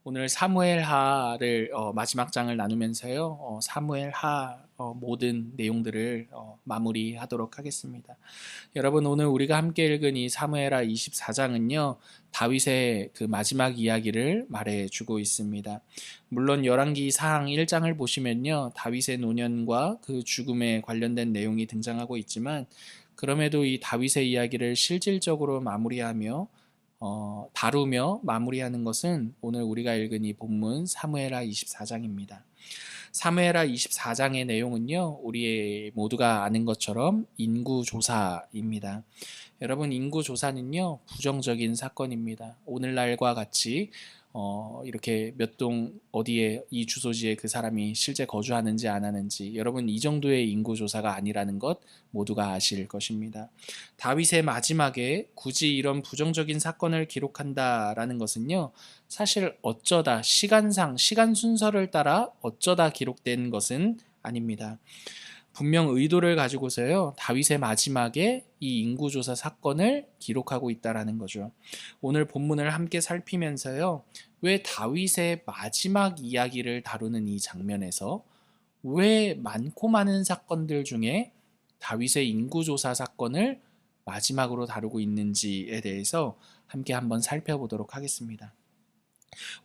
오늘 사무엘하를 마지막 장을 나누면서요. 사무엘하 모든 내용들을 마무리하도록 하겠습니다. 여러분, 오늘 우리가 함께 읽은 이 사무엘하 24장은요. 다윗의 그 마지막 이야기를 말해주고 있습니다. 물론 열왕기 사항 1장을 보시면요. 다윗의 노년과 그 죽음에 관련된 내용이 등장하고 있지만, 그럼에도 이 다윗의 이야기를 실질적으로 마무리하며 다루며 마무리하는 것은 오늘 우리가 읽은 이 본문 사무엘하 24장입니다. 사무엘하 24장의 내용은요, 우리 모두가 아는 것처럼 인구조사입니다. 여러분, 인구조사는요, 부정적인 사건입니다. 오늘날과 같이 이렇게 몇 동 어디에 이 주소지에 그 사람이 실제 거주하는지 안 하는지, 여러분 이 정도의 인구조사가 아니라는 것 모두가 아실 것입니다. 다윗의 마지막에 굳이 이런 부정적인 사건을 기록한다라는 것은요, 사실 어쩌다 시간 순서를 따라 어쩌다 기록된 것은 아닙니다. 분명 의도를 가지고서요, 다윗의 마지막에 이 인구조사 사건을 기록하고 있다라는 거죠. 오늘 본문을 함께 살피면서요, 왜 다윗의 마지막 이야기를 다루는 이 장면에서 왜 많고 많은 사건들 중에 다윗의 인구조사 사건을 마지막으로 다루고 있는지에 대해서 함께 한번 살펴보도록 하겠습니다.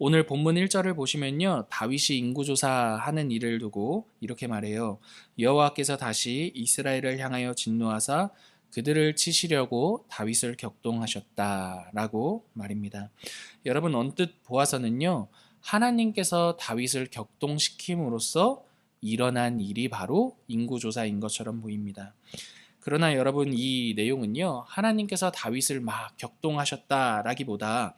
오늘 본문 1절을 보시면요, 다윗이 인구조사하는 일을 두고 이렇게 말해요. 여호와께서 다시 이스라엘을 향하여 진노하사 그들을 치시려고 다윗을 격동하셨다라고 말입니다. 여러분, 언뜻 보아서는요, 하나님께서 다윗을 격동시킴으로써 일어난 일이 바로 인구조사인 것처럼 보입니다. 그러나 여러분, 이 내용은요, 하나님께서 다윗을 막 격동하셨다라기보다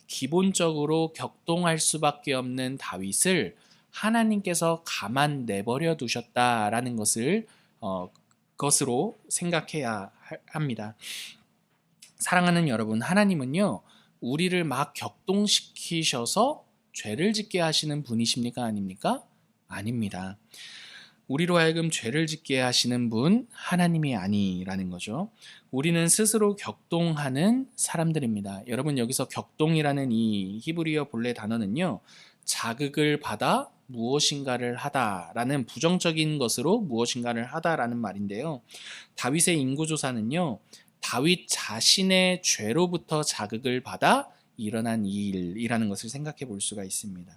기본적으로 격동할 수밖에 없는 다윗을 하나님께서 가만 내버려 두셨다라는 것으로 생각해야 합니다. 사랑하는 여러분, 하나님은요, 우리를 막 격동시키셔서 죄를 짓게 하시는 분이십니까? 아닙니까? 아닙니다. 우리로 하여금 죄를 짓게 하시는 분 하나님이 아니라는 거죠. 우리는 스스로 격동하는 사람들입니다. 여러분, 여기서 격동이라는 이 히브리어 본래 단어는요, 자극을 받아 무엇인가를 하다라는 부정적인 것으로 무엇인가를 하다라는 말인데요. 다윗의 인구조사는요, 다윗 자신의 죄로부터 자극을 받아 일어난 일이라는 것을 생각해 볼 수가 있습니다.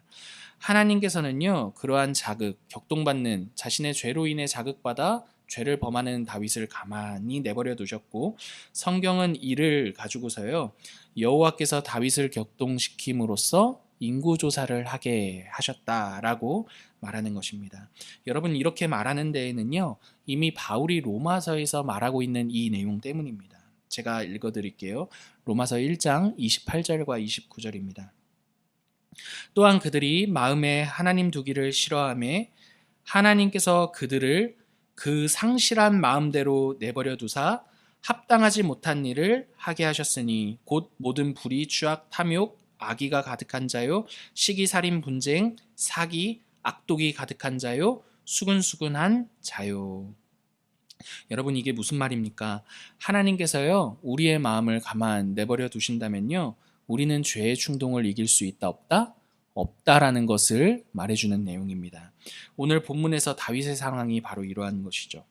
하나님께서는요, 그러한 자극, 격동받는 자신의 죄로 인해 자극받아 죄를 범하는 다윗을 가만히 내버려 두셨고, 성경은 이를 가지고서요, 여호와께서 다윗을 격동시킴으로써 인구조사를 하게 하셨다라고 말하는 것입니다. 여러분, 이렇게 말하는 데에는요, 이미 바울이 로마서에서 말하고 있는 이 내용 때문입니다. 제가 읽어드릴게요. 로마서 1장 28절과 29절입니다. 또한 그들이 마음에 하나님 두기를 싫어하며 하나님께서 그들을 그 상실한 마음대로 내버려 두사 합당하지 못한 일을 하게 하셨으니 곧 모든 불의, 추악, 탐욕, 악의가 가득한 자요, 시기, 살인, 분쟁, 사기, 악독이 가득한 자요, 수근수근한 자요. 여러분, 이게 무슨 말입니까? 하나님께서요, 우리의 마음을 가만 내버려 두신다면요, 우리는 죄의 충동을 이길 수 있다, 없다? 없다라는 것을 말해주는 내용입니다. 오늘 본문에서 다윗의 상황이 바로 이러한 것이죠.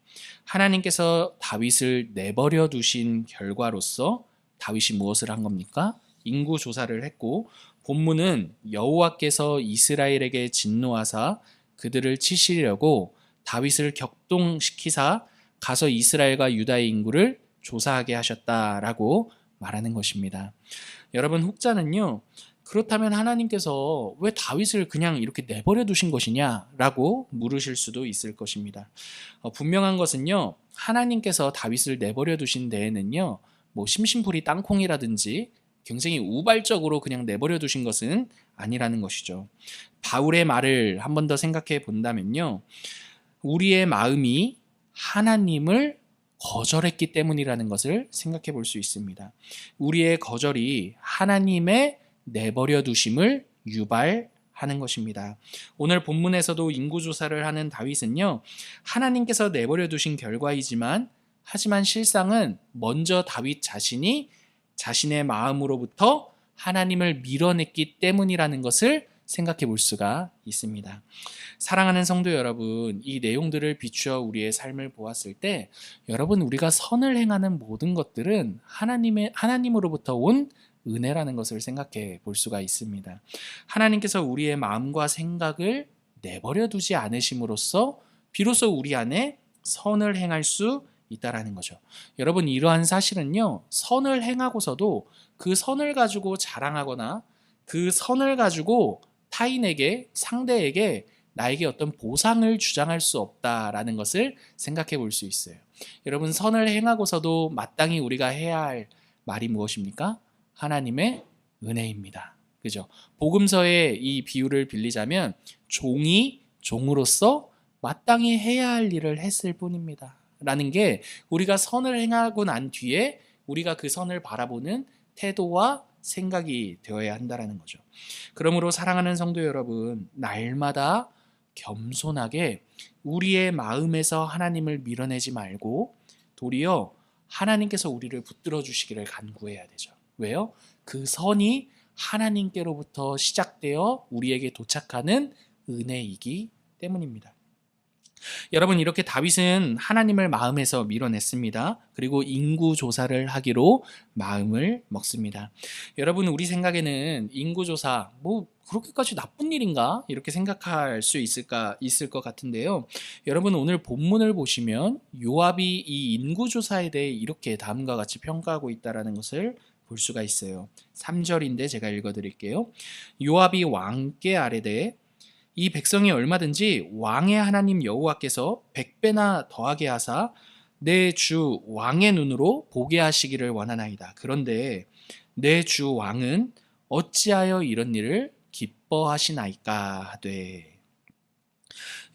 하나님께서 다윗을 내버려 두신 결과로서 다윗이 무엇을 한 겁니까? 인구조사를 했고, 본문은 여호와께서 이스라엘에게 진노하사 그들을 치시려고 다윗을 격동시키사 가서 이스라엘과 유다의 인구를 조사하게 하셨다라고 말하는 것입니다. 여러분, 혹자는요, 그렇다면 하나님께서 왜 다윗을 그냥 이렇게 내버려 두신 것이냐라고 물으실 수도 있을 것입니다. 분명한 것은요, 하나님께서 다윗을 내버려 두신 데에는요, 뭐 심심풀이 땅콩이라든지 굉장히 우발적으로 그냥 내버려 두신 것은 아니라는 것이죠. 바울의 말을 한 번 더 생각해 본다면요, 우리의 마음이 하나님을 거절했기 때문이라는 것을 생각해 볼 수 있습니다. 우리의 거절이 하나님의 내버려 두심을 유발하는 것입니다. 오늘 본문에서도 인구조사를 하는 다윗은요, 하나님께서 내버려 두신 결과이지만, 하지만 실상은 먼저 다윗 자신이 자신의 마음으로부터 하나님을 밀어냈기 때문이라는 것을 생각해 볼 수가 있습니다. 사랑하는 성도 여러분, 이 내용들을 비추어 우리의 삶을 보았을 때 여러분, 우리가 선을 행하는 모든 것들은 하나님으로부터 온 은혜라는 것을 생각해 볼 수가 있습니다. 하나님께서 우리의 마음과 생각을 내버려 두지 않으심으로써 비로소 우리 안에 선을 행할 수 있다라는 거죠. 여러분, 이러한 사실은요, 선을 행하고서도 그 선을 가지고 자랑하거나 그 선을 가지고 타인에게, 상대에게 나에게 어떤 보상을 주장할 수 없다라는 것을 생각해 볼 수 있어요. 여러분, 선을 행하고서도 마땅히 우리가 해야 할 말이 무엇입니까? 하나님의 은혜입니다. 그죠? 복음서의 이 비유를 빌리자면 종이 종으로서 마땅히 해야 할 일을 했을 뿐입니다. 라는 게 우리가 선을 행하고 난 뒤에 우리가 그 선을 바라보는 태도와 생각이 되어야 한다는 거죠. 그러므로 사랑하는 성도 여러분, 날마다 겸손하게 우리의 마음에서 하나님을 밀어내지 말고 도리어 하나님께서 우리를 붙들어 주시기를 간구해야 되죠. 왜요? 그 선이 하나님께로부터 시작되어 우리에게 도착하는 은혜이기 때문입니다. 여러분, 이렇게 다윗은 하나님을 마음에서 밀어냈습니다. 그리고 인구조사를 하기로 마음을 먹습니다. 여러분, 우리 생각에는 인구조사 그렇게까지 나쁜 일인가? 이렇게 생각할 수 있을 것 같은데요. 여러분, 오늘 본문을 보시면 요압이 이 인구조사에 대해 이렇게 다음과 같이 평가하고 있다는 것을 볼 수가 있어요. 3절인데 제가 읽어드릴게요. 요압이 왕께 아뢰되 이 백성이 얼마든지 왕의 하나님 여호와께서 100배나 더하게 하사 내 주 왕의 눈으로 보게 하시기를 원하나이다. 그런데 내 주 왕은 어찌하여 이런 일을 기뻐하시나이까 하되.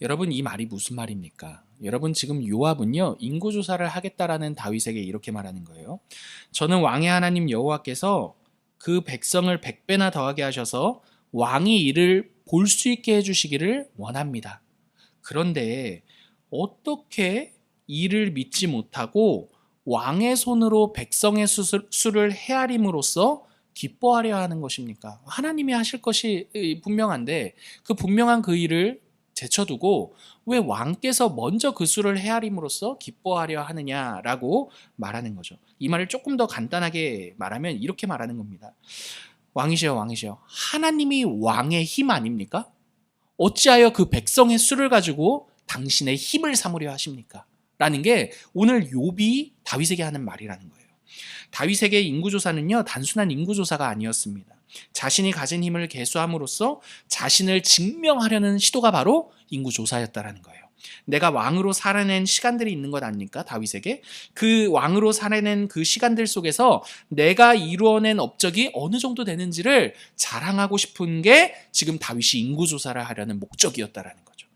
여러분, 이 말이 무슨 말입니까? 여러분, 지금 요압은요, 인구조사를 하겠다라는 다윗에게 이렇게 말하는 거예요. 저는 왕의 하나님 여호와께서 그 백성을 100배나 더하게 하셔서 왕이 이를 볼 수 있게 해주시기를 원합니다. 그런데 어떻게 이를 믿지 못하고 왕의 손으로 백성의 수를 헤아림으로써 기뻐하려 하는 것입니까? 하나님이 하실 것이 분명한데 그 분명한 그 일을 제쳐두고 왜 왕께서 먼저 그 수를 헤아림으로써 기뻐하려 하느냐라고 말하는 거죠. 이 말을 조금 더 간단하게 말하면 이렇게 말하는 겁니다. 왕이시여, 왕이시여, 하나님이 왕의 힘 아닙니까? 어찌하여 그 백성의 수를 가지고 당신의 힘을 삼으려 하십니까? 라는 게 오늘 욥이 다윗에게 하는 말이라는 거예요. 다윗에게 인구조사는요, 단순한 인구조사가 아니었습니다. 자신이 가진 힘을 계수함으로써 자신을 증명하려는 시도가 바로 인구조사였다라는 거예요. 내가 왕으로 살아낸 시간들이 있는 것 아닙니까? 다윗에게. 그 왕으로 살아낸 그 시간들 속에서 내가 이루어낸 업적이 어느 정도 되는지를 자랑하고 싶은 게 지금 다윗이 인구조사를 하려는 목적이었다라는 거죠.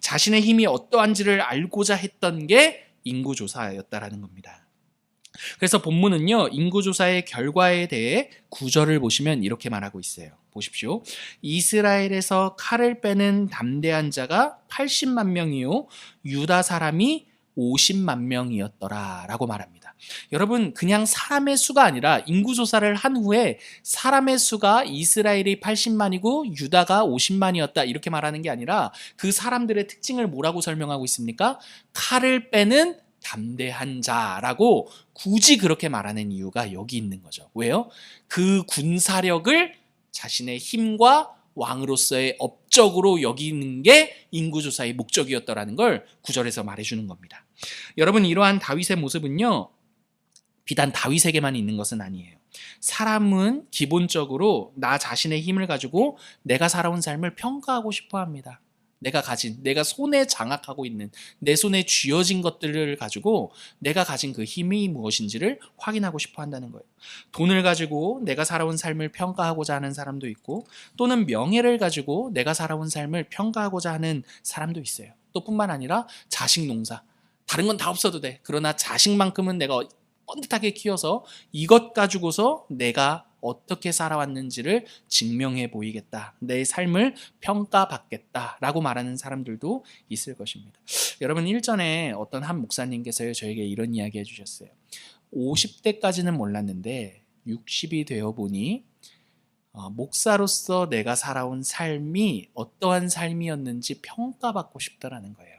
자신의 힘이 어떠한지를 알고자 했던 게 인구조사였다라는 겁니다. 그래서 본문은요, 인구조사의 결과에 대해 9절을 보시면 이렇게 말하고 있어요. 보십시오. 이스라엘에서 칼을 빼는 담대한 자가 80만 명이요 유다 사람이 50만 명이었더라 라고 말합니다. 여러분, 그냥 사람의 수가 아니라 인구조사를 한 후에 사람의 수가 이스라엘이 80만이고 유다가 50만이었다 이렇게 말하는 게 아니라 그 사람들의 특징을 뭐라고 설명하고 있습니까? 칼을 빼는 담대한 자라고 굳이 그렇게 말하는 이유가 여기 있는 거죠. 왜요? 그 군사력을 자신의 힘과 왕으로서의 업적으로 여기는 게 인구조사의 목적이었다라는 걸 9절에서 말해주는 겁니다. 여러분, 이러한 다윗의 모습은요, 비단 다윗에게만 있는 것은 아니에요. 사람은 기본적으로 나 자신의 힘을 가지고 내가 살아온 삶을 평가하고 싶어 합니다. 내가 손에 장악하고 있는, 내 손에 쥐어진 것들을 가지고 내가 가진 그 힘이 무엇인지를 확인하고 싶어 한다는 거예요. 돈을 가지고 내가 살아온 삶을 평가하고자 하는 사람도 있고, 또는 명예를 가지고 내가 살아온 삶을 평가하고자 하는 사람도 있어요. 또 뿐만 아니라 자식 농사. 다른 건 다 없어도 돼. 그러나 자식만큼은 내가 뻔듯하게 키워서 이것 가지고서 내가 어떻게 살아왔는지를 증명해 보이겠다. 내 삶을 평가받겠다라고 말하는 사람들도 있을 것입니다. 여러분, 일전에 어떤 한 목사님께서 저에게 이런 이야기 해주셨어요. 50대까지는 몰랐는데 60이 되어 보니 목사로서 내가 살아온 삶이 어떠한 삶이었는지 평가받고 싶다라는 거예요.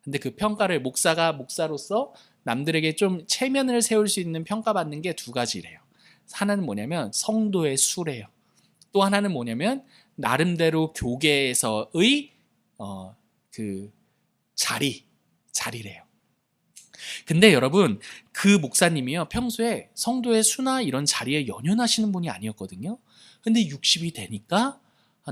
근데 그 평가를 목사가 목사로서 남들에게 좀 체면을 세울 수 있는 평가받는 게 두 가지래요. 하나는 뭐냐면 성도의 수래요. 또 하나는 뭐냐면 나름대로 교계에서의 그 자리래요. 근데 여러분, 그 목사님이요 평소에 성도의 수나 이런 자리에 연연하시는 분이 아니었거든요. 근데 60이 되니까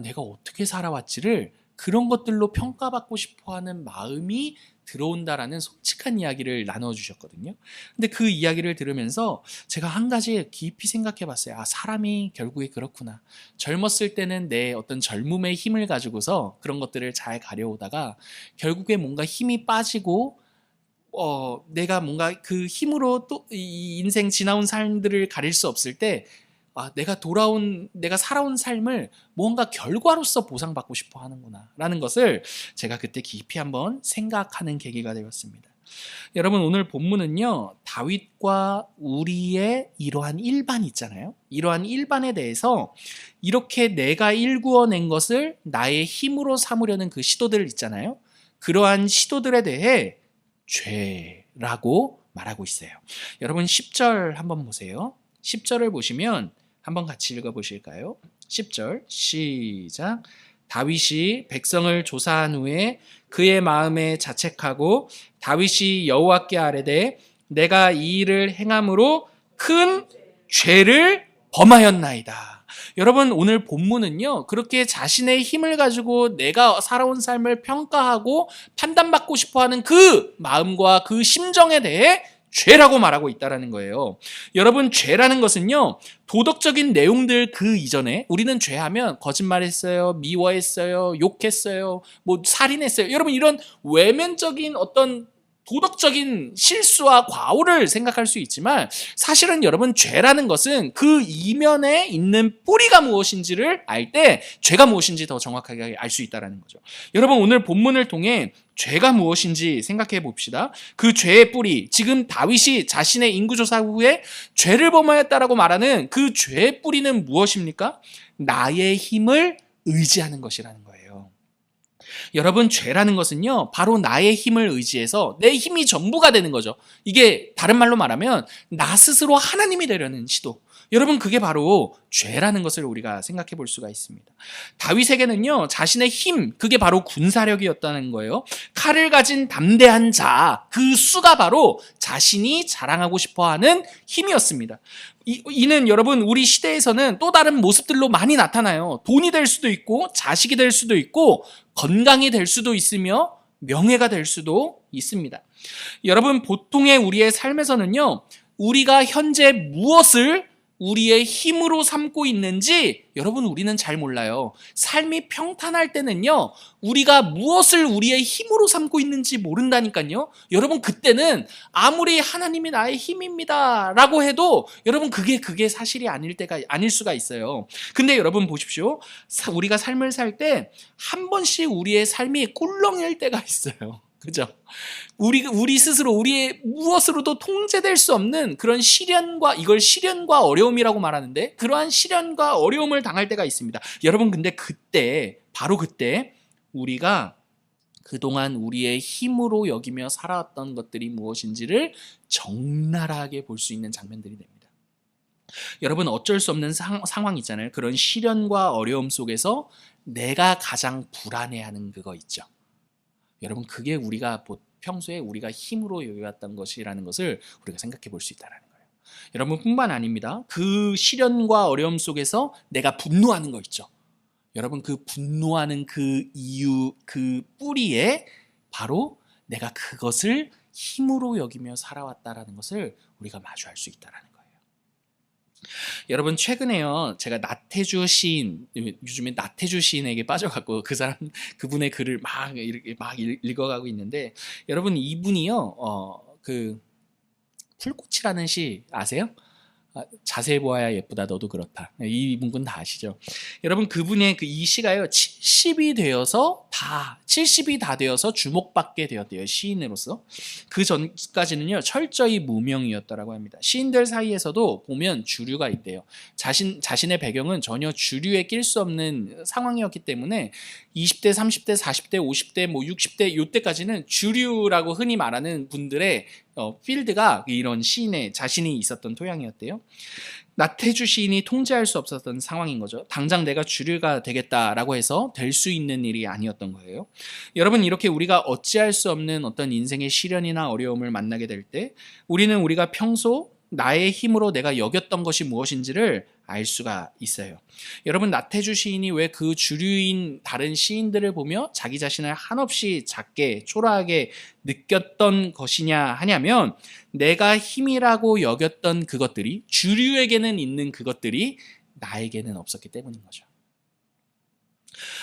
내가 어떻게 살아왔지를 그런 것들로 평가받고 싶어하는 마음이 들어온다라는 솔직한 이야기를 나눠주셨거든요. 근데 그 이야기를 들으면서 제가 한 가지 깊이 생각해 봤어요. 사람이 결국에 그렇구나. 젊었을 때는 내 어떤 젊음의 힘을 가지고서 그런 것들을 잘 가려오다가 결국에 뭔가 힘이 빠지고 내가 뭔가 그 힘으로 또 이 인생 지나온 삶들을 가릴 수 없을 때 내가 살아온 삶을 뭔가 결과로서 보상받고 싶어 하는구나 라는 것을 제가 그때 깊이 한번 생각하는 계기가 되었습니다. 여러분, 오늘 본문은요 다윗과 우리의 이러한 일반 있잖아요. 이러한 일반에 대해서 이렇게 내가 일구어낸 것을 나의 힘으로 삼으려는 그 시도들 있잖아요. 그러한 시도들에 대해 죄라고 말하고 있어요. 여러분 10절 한번 보세요. 10절을 보시면 한번 같이 읽어보실까요? 10절 시작. 다윗이 백성을 조사한 후에 그의 마음에 자책하고 다윗이 여호와께 아뢰되 내가 이 일을 행함으로 큰 죄를 범하였나이다. 여러분, 오늘 본문은요 그렇게 자신의 힘을 가지고 내가 살아온 삶을 평가하고 판단받고 싶어하는 그 마음과 그 심정에 대해 죄라고 말하고 있다는 거예요. 여러분, 죄라는 것은요 도덕적인 내용들 그 이전에 우리는 죄하면 거짓말했어요, 미워했어요, 욕했어요, 뭐 살인했어요. 여러분, 이런 외면적인 어떤 도덕적인 실수와 과오를 생각할 수 있지만 사실은 여러분 죄라는 것은 그 이면에 있는 뿌리가 무엇인지를 알 때 죄가 무엇인지 더 정확하게 알 수 있다는 거죠. 여러분, 오늘 본문을 통해 죄가 무엇인지 생각해 봅시다. 그 죄의 뿌리, 지금 다윗이 자신의 인구조사 후에 죄를 범하였다라고 말하는 그 죄의 뿌리는 무엇입니까? 나의 힘을 의지하는 것이라는 거예요. 여러분, 죄라는 것은요 바로 나의 힘을 의지해서 내 힘이 전부가 되는 거죠. 이게 다른 말로 말하면 나 스스로 하나님이 되려는 시도. 여러분, 그게 바로 죄라는 것을 우리가 생각해 볼 수가 있습니다. 다윗에게는요 자신의 힘, 그게 바로 군사력이었다는 거예요. 칼을 가진 담대한 자, 그 수가 바로 자신이 자랑하고 싶어하는 힘이었습니다. 이는 여러분 우리 시대에서는 또 다른 모습들로 많이 나타나요. 돈이 될 수도 있고 자식이 될 수도 있고 건강이 될 수도 있으며 명예가 될 수도 있습니다. 여러분, 보통의 우리의 삶에서는요 우리가 현재 무엇을 우리의 힘으로 삼고 있는지 여러분 우리는 잘 몰라요. 삶이 평탄할 때는요 우리가 무엇을 우리의 힘으로 삼고 있는지 모른다니까요. 여러분, 그때는 아무리 하나님이 나의 힘입니다 라고 해도 여러분 그게 사실이 아닐 수가 있어요. 근데 여러분 보십시오. 우리가 삶을 살 때 한 번씩 우리의 삶이 꿀렁일 때가 있어요. 그죠? 우리 스스로 우리의 무엇으로도 통제될 수 없는 그런 이걸 시련과 어려움이라고 말하는데 그러한 시련과 어려움을 당할 때가 있습니다. 여러분, 근데 바로 그때 우리가 그동안 우리의 힘으로 여기며 살아왔던 것들이 무엇인지를 적나라하게 볼 수 있는 장면들이 됩니다. 여러분, 어쩔 수 없는 상황 있잖아요. 그런 시련과 어려움 속에서 내가 가장 불안해하는 그거 있죠. 여러분, 그게 우리가 평소에 우리가 힘으로 여겨왔던 것이라는 것을 우리가 생각해 볼 수 있다는 거예요. 여러분, 뿐만 아닙니다. 그 시련과 어려움 속에서 내가 분노하는 거 있죠. 여러분, 그 분노하는 그 이유, 그 뿌리에 바로 내가 그것을 힘으로 여기며 살아왔다라는 것을 우리가 마주할 수 있다는 거예요. 여러분, 최근에요 제가 나태주 시인, 요즘에 나태주 시인에게 빠져갖고 그분의 글을 막 읽어가고 있는데, 여러분 이분이요 그 풀꽃이라는 시 아세요? 자세히 보아야 예쁘다 너도 그렇다. 이 문구는 다 아시죠? 여러분 그분의 이 시가요 70이 다 되어서 주목받게 되었대요. 시인으로서. 그 전까지는요 철저히 무명이었다라고 합니다. 시인들 사이에서도 보면 주류가 있대요. 자신의 배경은 전혀 주류에 낄 수 없는 상황이었기 때문에 20대, 30대, 40대, 50대, 60대 이때까지는 주류라고 흔히 말하는 분들의 필드가 이런 시인의 자신이 있었던 토양이었대요. 나태주 시인이 통제할 수 없었던 상황인 거죠. 당장 내가 주류가 되겠다라고 해서 될 수 있는 일이 아니었던 거예요. 여러분 이렇게 우리가 어찌할 수 없는 어떤 인생의 시련이나 어려움을 만나게 될 때 우리가 평소 나의 힘으로 내가 여겼던 것이 무엇인지를 알 수가 있어요. 여러분 나태주 시인이 왜 그 주류인 다른 시인들을 보며 자기 자신을 한없이 작게 초라하게 느꼈던 것이냐 하냐면 내가 힘이라고 여겼던 그것들이 주류에게는 있는 그것들이 나에게는 없었기 때문인 거죠.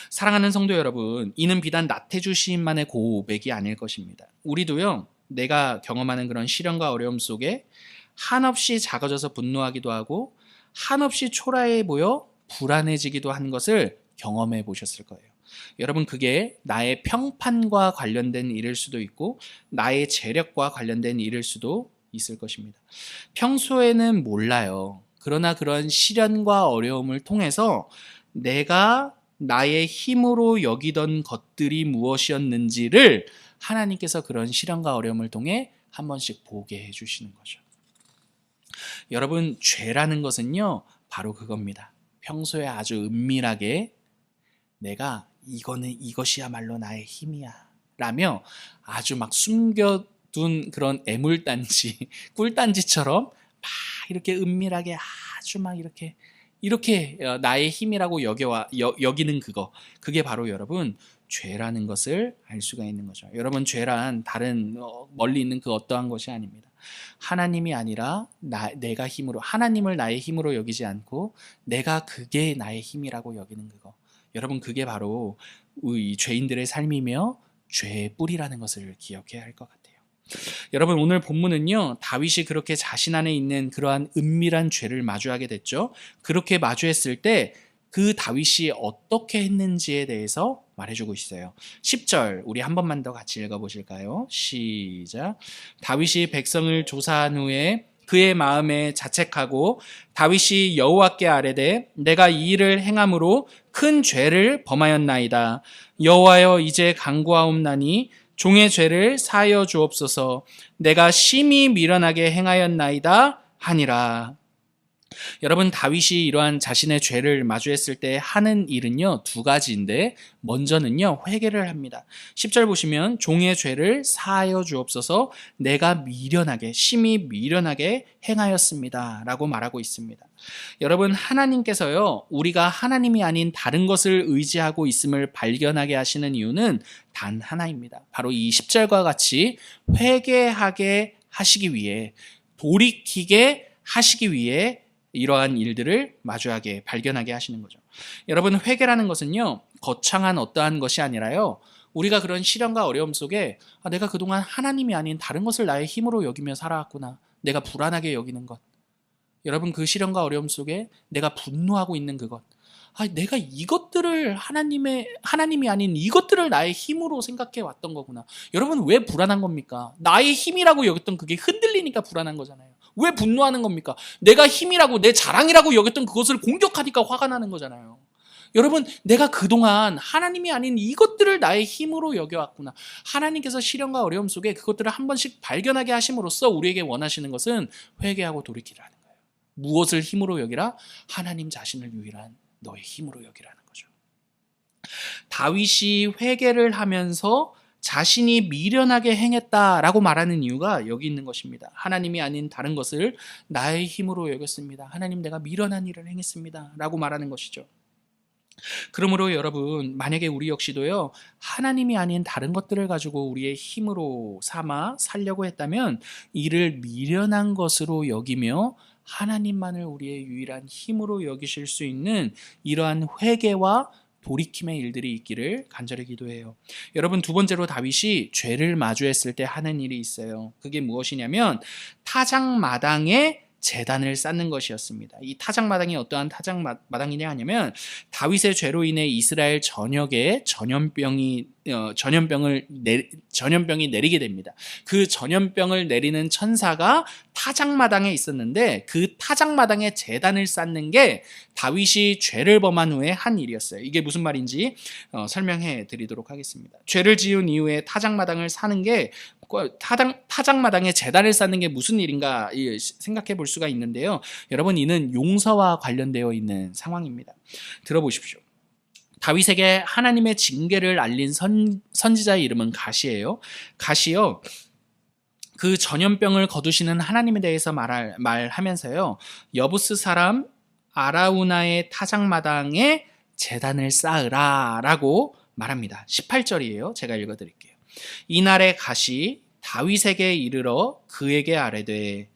사랑하는 성도 여러분, 이는 비단 나태주 시인만의 고백이 아닐 것입니다. 우리도요 내가 경험하는 그런 시련과 어려움 속에 한없이 작아져서 분노하기도 하고 한없이 초라해 보여 불안해지기도 한 것을 경험해 보셨을 거예요. 여러분 그게 나의 평판과 관련된 일일 수도 있고 나의 재력과 관련된 일일 수도 있을 것입니다. 평소에는 몰라요. 그러나 그런 시련과 어려움을 통해서 내가 나의 힘으로 여기던 것들이 무엇이었는지를 하나님께서 그런 시련과 어려움을 통해 한 번씩 보게 해주시는 거죠. 여러분 죄라는 것은요 바로 그겁니다. 평소에 아주 은밀하게 내가 이것이야말로 나의 힘이야 라며 아주 막 숨겨둔 그런 애물단지 꿀단지처럼 막 이렇게 은밀하게 아주 막 이렇게 나의 힘이라고 여기는 그게 바로 여러분 죄라는 것을 알 수가 있는 거죠. 여러분 죄란 다른 멀리 있는 그 어떠한 것이 아닙니다. 하나님이 아니라 내가 힘으로 하나님을 나의 힘으로 여기지 않고 내가 그게 나의 힘이라고 여기는 그거. 여러분 그게 바로 이 죄인들의 삶이며 죄의 뿌리라는 것을 기억해야 할 것 같아요. 여러분 오늘 본문은요 다윗이 그렇게 자신 안에 있는 그러한 은밀한 죄를 마주하게 됐죠. 그렇게 마주했을 때 그 다윗이 어떻게 했는지에 대해서 말해주고 있어요. 10절 우리 한 번만 더 같이 읽어보실까요? 시작. 다윗이 백성을 조사한 후에 그의 마음에 자책하고 다윗이 여호와께 아뢰되 내가 이 일을 행함으로 큰 죄를 범하였나이다. 여호와여 이제 간구하옵나니 종의 죄를 사하여 주옵소서. 내가 심히 미련하게 행하였나이다 하니라. 여러분 다윗이 이러한 자신의 죄를 마주했을 때 하는 일은요 두 가지인데 먼저는요 회개를 합니다. 10절 보시면 종의 죄를 사하여 주옵소서 내가 심히 미련하게 행하였습니다 라고 말하고 있습니다. 여러분 하나님께서요 우리가 하나님이 아닌 다른 것을 의지하고 있음을 발견하게 하시는 이유는 단 하나입니다. 바로 이 10절과 같이 회개하게 하시기 위해 돌이키게 하시기 위해 이러한 일들을 마주하게 발견하게 하시는 거죠. 여러분 회개라는 것은요 거창한 어떠한 것이 아니라요 우리가 그런 시련과 어려움 속에 내가 그동안 하나님이 아닌 다른 것을 나의 힘으로 여기며 살아왔구나. 내가 불안하게 여기는 것. 여러분 그 시련과 어려움 속에 내가 분노하고 있는 그것. 내가 이것들을 하나님이 아닌 이것들을 나의 힘으로 생각해 왔던 거구나. 여러분 왜 불안한 겁니까? 나의 힘이라고 여겼던 그게 흔들리니까 불안한 거잖아요. 왜 분노하는 겁니까? 내가 힘이라고 내 자랑이라고 여겼던 그것을 공격하니까 화가 나는 거잖아요. 여러분 내가 그동안 하나님이 아닌 이것들을 나의 힘으로 여겨왔구나. 하나님께서 시련과 어려움 속에 그것들을 한 번씩 발견하게 하심으로써 우리에게 원하시는 것은 회개하고 돌이키라는 거예요. 무엇을 힘으로 여기라? 하나님 자신을 유일한 너의 힘으로 여기라는 거죠. 다윗이 회개를 하면서 자신이 미련하게 행했다라고 말하는 이유가 여기 있는 것입니다. 하나님이 아닌 다른 것을 나의 힘으로 여겼습니다. 하나님 내가 미련한 일을 행했습니다 라고 말하는 것이죠. 그러므로 여러분 만약에 우리 역시도요 하나님이 아닌 다른 것들을 가지고 우리의 힘으로 삼아 살려고 했다면 이를 미련한 것으로 여기며 하나님만을 우리의 유일한 힘으로 여기실 수 있는 이러한 회개와 돌이킴의 일들이 있기를 간절히 기도해요. 여러분 두 번째로 다윗이 죄를 마주했을 때 하는 일이 있어요. 그게 무엇이냐면 타작마당에 제단을 쌓는 것이었습니다. 이 타작마당이 어떠한 타작마당이냐 하냐면 다윗의 죄로 인해 이스라엘 전역에 전염병이 내리게 됩니다. 그 전염병을 내리는 천사가 타작마당에 있었는데 그 타작마당에 제단을 쌓는 게 다윗이 죄를 범한 후에 한 일이었어요. 이게 무슨 말인지 설명해 드리도록 하겠습니다. 죄를 지은 이후에 타작마당을 사는 게 타작마당에 제단을 쌓는 게 무슨 일인가 생각해 볼 수가 있는데요. 여러분, 이는 용서와 관련되어 있는 상황입니다. 들어보십시오. 다윗에게 하나님의 징계를 알린 선지자의 이름은 가시예요. 가시요, 그 전염병을 거두시는 하나님에 대해서 말하면서요, 여부스 사람 아라우나의 타작마당에 제단을 쌓으라 라고 말합니다. 18절이에요. 제가 읽어드릴게요. 이날에 가시 다윗에게 이르러 그에게 아뢰되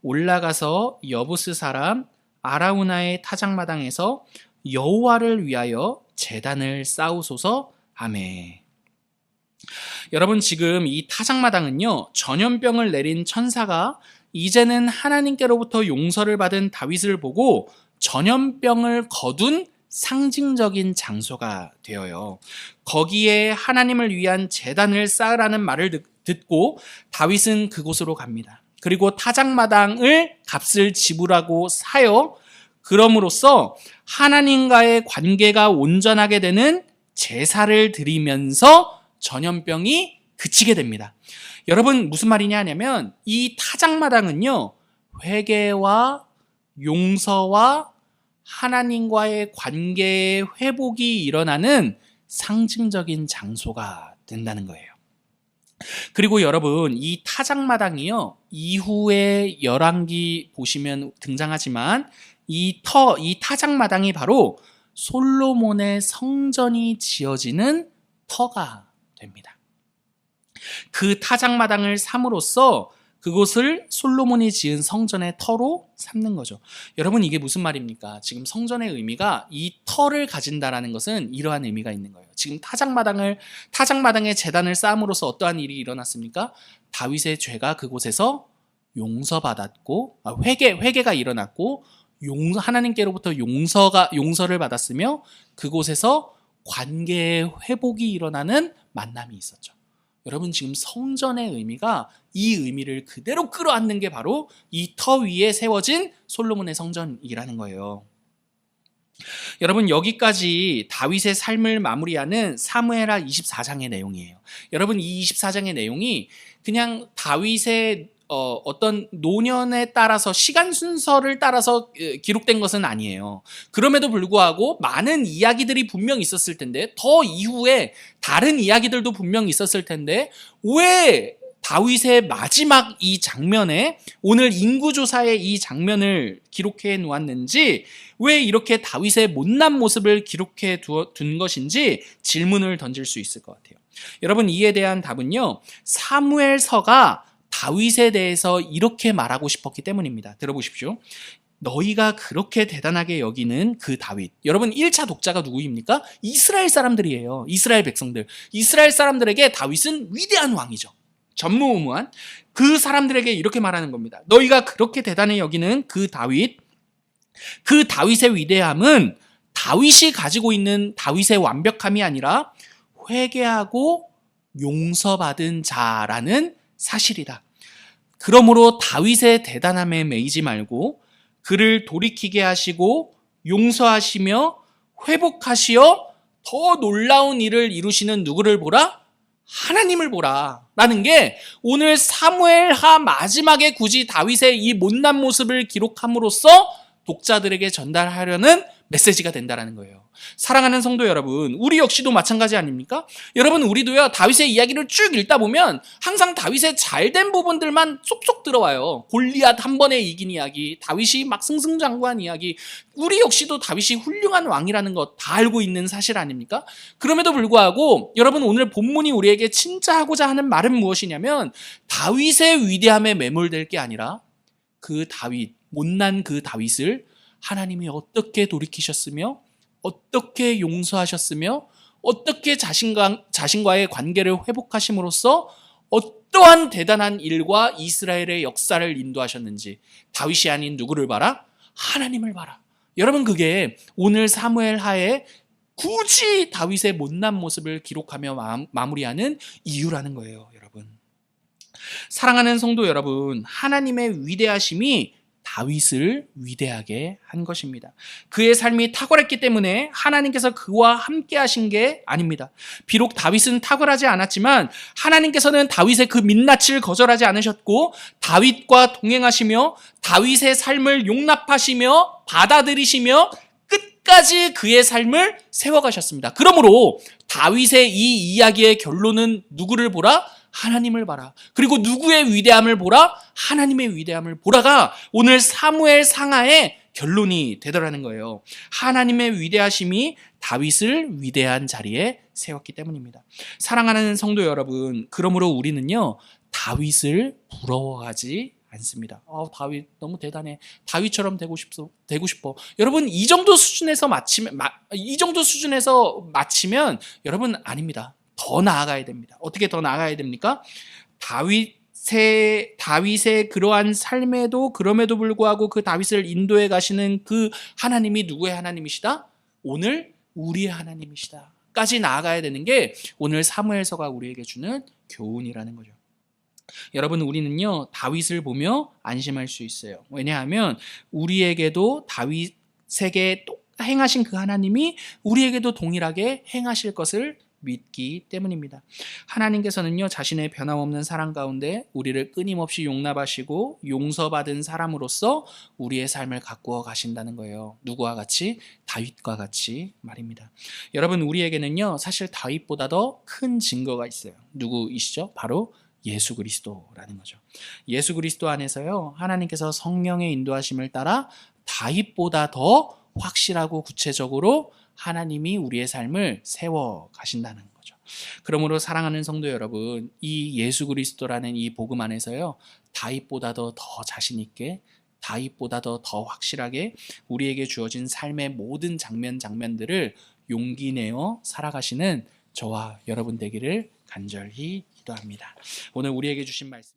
올라가서 여부스 사람 아라우나의 타작마당에서 여호와를 위하여 제단을 쌓으소서. 아멘. 여러분, 지금 이 타작마당은요, 전염병을 내린 천사가 이제는 하나님께로부터 용서를 받은 다윗을 보고 전염병을 거둔 상징적인 장소가 되어요. 거기에 하나님을 위한 제단을 쌓으라는 말을 듣고 다윗은 그곳으로 갑니다. 그리고 타작마당을 값을 지불하고 사요. 그럼으로써 하나님과의 관계가 온전하게 되는 제사를 드리면서 전염병이 그치게 됩니다. 여러분, 무슨 말이냐 하냐면 이 타작마당은요, 회개와 용서와 하나님과의 관계의 회복이 일어나는 상징적인 장소가 된다는 거예요. 그리고 여러분, 이 타작마당이요, 이후에 열왕기 보시면 등장하지만 이 타작마당이 바로 솔로몬의 성전이 지어지는 터가 됩니다. 그 타작마당을 삼으로써 그곳을 솔로몬이 지은 성전의 터로 삼는 거죠. 여러분, 이게 무슨 말입니까? 지금 성전의 의미가 이 터를 가진다라는 것은 이러한 의미가 있는 거예요. 지금 타작마당에 제단을 쌓음으로써 어떠한 일이 일어났습니까? 다윗의 죄가 그곳에서 용서받았고, 회개가 일어났고, 하나님께로부터 용서를 받았으며 그곳에서 관계의 회복이 일어나는 만남이 있었죠. 여러분, 지금 성전의 의미가 이 의미를 그대로 끌어안는 게 바로 이 터 위에 세워진 솔로몬의 성전이라는 거예요. 여러분, 여기까지 다윗의 삶을 마무리하는 사무엘하 24장의 내용이에요. 여러분, 이 24장의 내용이 그냥 다윗의 어떤 노년에 따라서 시간 순서를 따라서 기록된 것은 아니에요. 그럼에도 불구하고 많은 이야기들이 분명 있었을 텐데, 더 이후에 다른 이야기들도 분명 있었을 텐데, 왜 다윗의 마지막 이 장면에 오늘 인구조사의 이 장면을 기록해 놓았는지, 왜 이렇게 다윗의 못난 모습을 기록해 둔 것인지 질문을 던질 수 있을 것 같아요. 여러분, 이에 대한 답은요, 사무엘서가 다윗에 대해서 이렇게 말하고 싶었기 때문입니다. 들어보십시오. 너희가 그렇게 대단하게 여기는 그 다윗. 여러분, 1차 독자가 누구입니까? 이스라엘 사람들이에요. 이스라엘 백성들. 이스라엘 사람들에게 다윗은 위대한 왕이죠. 전무후무한 그 사람들에게 이렇게 말하는 겁니다. 너희가 그렇게 대단해 여기는 그 다윗. 그 다윗의 위대함은 다윗이 가지고 있는 다윗의 완벽함이 아니라 회개하고 용서받은 자라는 사실이다. 그러므로 다윗의 대단함에 매이지 말고 그를 돌이키게 하시고 용서하시며 회복하시어 더 놀라운 일을 이루시는 누구를 보라? 하나님을 보라 라는 게 오늘 사무엘하 마지막에 굳이 다윗의 이 못난 모습을 기록함으로써 독자들에게 전달하려는 메시지가 된다는 거예요. 사랑하는 성도 여러분, 우리 역시도 마찬가지 아닙니까? 여러분, 우리도요, 다윗의 이야기를 쭉 읽다 보면 항상 다윗의 잘된 부분들만 쏙쏙 들어와요. 골리앗 한 번에 이긴 이야기, 다윗이 막 승승장구한 이야기, 우리 역시도 다윗이 훌륭한 왕이라는 것 다 알고 있는 사실 아닙니까? 그럼에도 불구하고 여러분, 오늘 본문이 우리에게 진짜 하고자 하는 말은 무엇이냐면 다윗의 위대함에 매몰될 게 아니라 그 다윗, 못난 그 다윗을 하나님이 어떻게 돌이키셨으며 어떻게 용서하셨으며 어떻게 자신과의 관계를 회복하심으로써 어떠한 대단한 일과 이스라엘의 역사를 인도하셨는지 다윗이 아닌 누구를 봐라? 하나님을 봐라. 여러분, 그게 오늘 사무엘 하에 굳이 다윗의 못난 모습을 기록하며 마무리하는 이유라는 거예요, 여러분. 사랑하는 성도 여러분, 하나님의 위대하심이 다윗을 위대하게 한 것입니다. 그의 삶이 탁월했기 때문에 하나님께서 그와 함께 하신 게 아닙니다. 비록 다윗은 탁월하지 않았지만 하나님께서는 다윗의 그 민낯을 거절하지 않으셨고 다윗과 동행하시며 다윗의 삶을 용납하시며 받아들이시며 끝까지 그의 삶을 세워가셨습니다. 그러므로 다윗의 이 이야기의 결론은 누구를 보라? 하나님을 봐라. 그리고 누구의 위대함을 보라? 하나님의 위대함을 보라가 오늘 사무엘 상하의 결론이 되더라는 거예요. 하나님의 위대하심이 다윗을 위대한 자리에 세웠기 때문입니다. 사랑하는 성도 여러분, 그러므로 우리는요, 다윗을 부러워하지 않습니다. 다윗 너무 대단해. 다윗처럼 되고 싶어. 여러분, 이 정도 수준에서 마치면 여러분 아닙니다. 더 나아가야 됩니다. 어떻게 더 나아가야 됩니까? 다윗의 그러한 삶에도 그럼에도 불구하고 그 다윗을 인도해 가시는 그 하나님이 누구의 하나님이시다? 오늘 우리의 하나님이시다. 까지 나아가야 되는 게 오늘 사무엘서가 우리에게 주는 교훈이라는 거죠. 여러분, 우리는요, 다윗을 보며 안심할 수 있어요. 왜냐하면 우리에게도 다윗에게 행하신 그 하나님이 우리에게도 동일하게 행하실 것을 믿기 때문입니다. 하나님께서는요, 자신의 변함없는 사랑 가운데 우리를 끊임없이 용납하시고 용서받은 사람으로서 우리의 삶을 가꾸어 가신다는 거예요. 누구와 같이? 다윗과 같이 말입니다. 여러분, 우리에게는요, 사실 다윗보다 더 큰 증거가 있어요. 누구이시죠? 바로 예수 그리스도라는 거죠. 예수 그리스도 안에서요, 하나님께서 성령의 인도하심을 따라 다윗보다 더 확실하고 구체적으로 하나님이 우리의 삶을 세워 가신다는 거죠. 그러므로 사랑하는 성도 여러분, 이 예수 그리스도라는 이 복음 안에서요, 다윗보다도 더 자신 있게, 다윗보다도 더 확실하게 우리에게 주어진 삶의 모든 장면들을 용기 내어 살아가시는 저와 여러분 되기를 간절히 기도합니다. 오늘 우리에게 주신 말씀